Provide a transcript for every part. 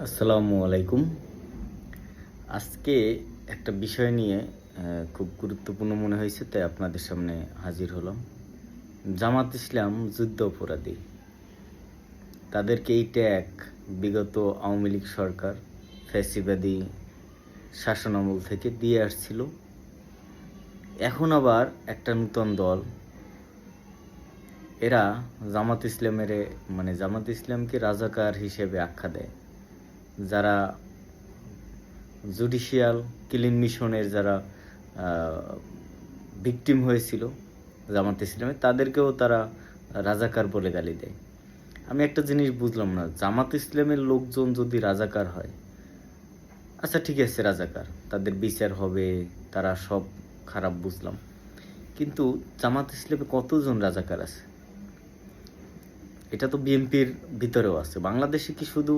আসসালামু আলাইকুম। আজকে একটা বিষয় নিয়ে খুব গুরুত্বপূর্ণ মনে হয়েছে, তাই আপনাদের সামনে হাজির হলাম। জামাত ইসলাম যুদ্ধ অপরাধী। তাদেরকে এই ট্যাগ বিগত আওয়ামী লীগ সরকার ফ্যাসিবাদী শাসনামল থেকে দিয়ে আসছিল। এখন আবার একটা নূতন দল, এরা জামাত ইসলামকে রাজাকার হিসেবে আখ্যা দেয়। যারা জুডিশিয়াল কিলিং মিশনের যারা ভিকটিম হয়েছিল জামাত ইসলামের, তাদেরকেও তারা রাজাকার বলে গালি দেয়। আমি একটা জিনিস বুঝলাম না, জামাত ইসলামের লোকজন যদি রাজাকার হয়, আচ্ছা ঠিক আছে, রাজাকার, তাদের বিচার হবে, তারা সব খারাপ, বুঝলাম। কিন্তু জামাত ইসলামে কতজন রাজাকার আছে? এটা তো বিএনপির ভিতরেও আছে। বাংলাদেশে কি শুধু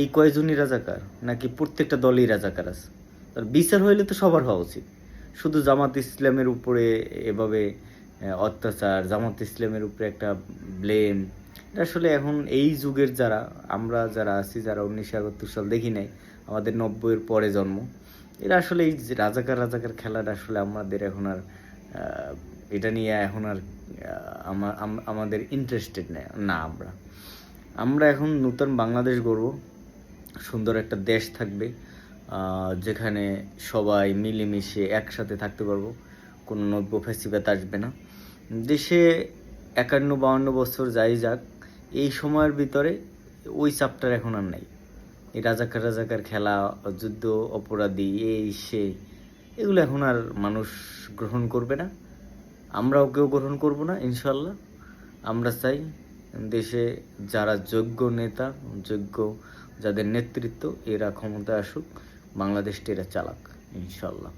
এই কয়জনই রাজাকার, নাকি প্রত্যেকটা দলই রাজাকার আছে? তার বিচার হইলে তো সবার হওয়া উচিত। শুধু জামাত ইসলামের উপরে এভাবে অত্যাচার, জামাত ইসলামের উপরে একটা ব্লেম, এটা আসলে এখন এই যুগের আমরা যারা আছি, যারা 1971 সাল দেখি নাই, আমাদের 90-এর পরে জন্ম, এরা আসলে এই যে রাজাকার রাজাকার খেলাটা আসলে আমাদের এখন আর এটা নিয়ে এখন আর আমাদের ইন্টারেস্টেড না। আমরা এখন নতুন বাংলাদেশ গড়ব, সুন্দর একটা দেশ থাকবে, যেখানে সবাই মিলেমিশে একসাথে থাকতে পারবো, কোনো নব্য ফ্যাসিবাদ আসবে না দেশে। 51-52 বছর যাই যাক, এই সময়ের ভিতরে ওই চ্যাপ্টার এখন আর নাই। এই রাজাকার রাজাকার খেলা, যুদ্ধ অপরাধী, এই সে, এগুলো এখন আর মানুষ গ্রহণ করবে না। আমরাও কেউ গ্রহণ করব না, ইনশাল্লাহ। আমরা চাই দেশে যারা যোগ্য নেতা, যোগ্য যাদের নেতৃত্ব, এরা ক্ষমতায় আসুক, বাংলাদেশটা এরা চালাক, ইনশাল্লাহ।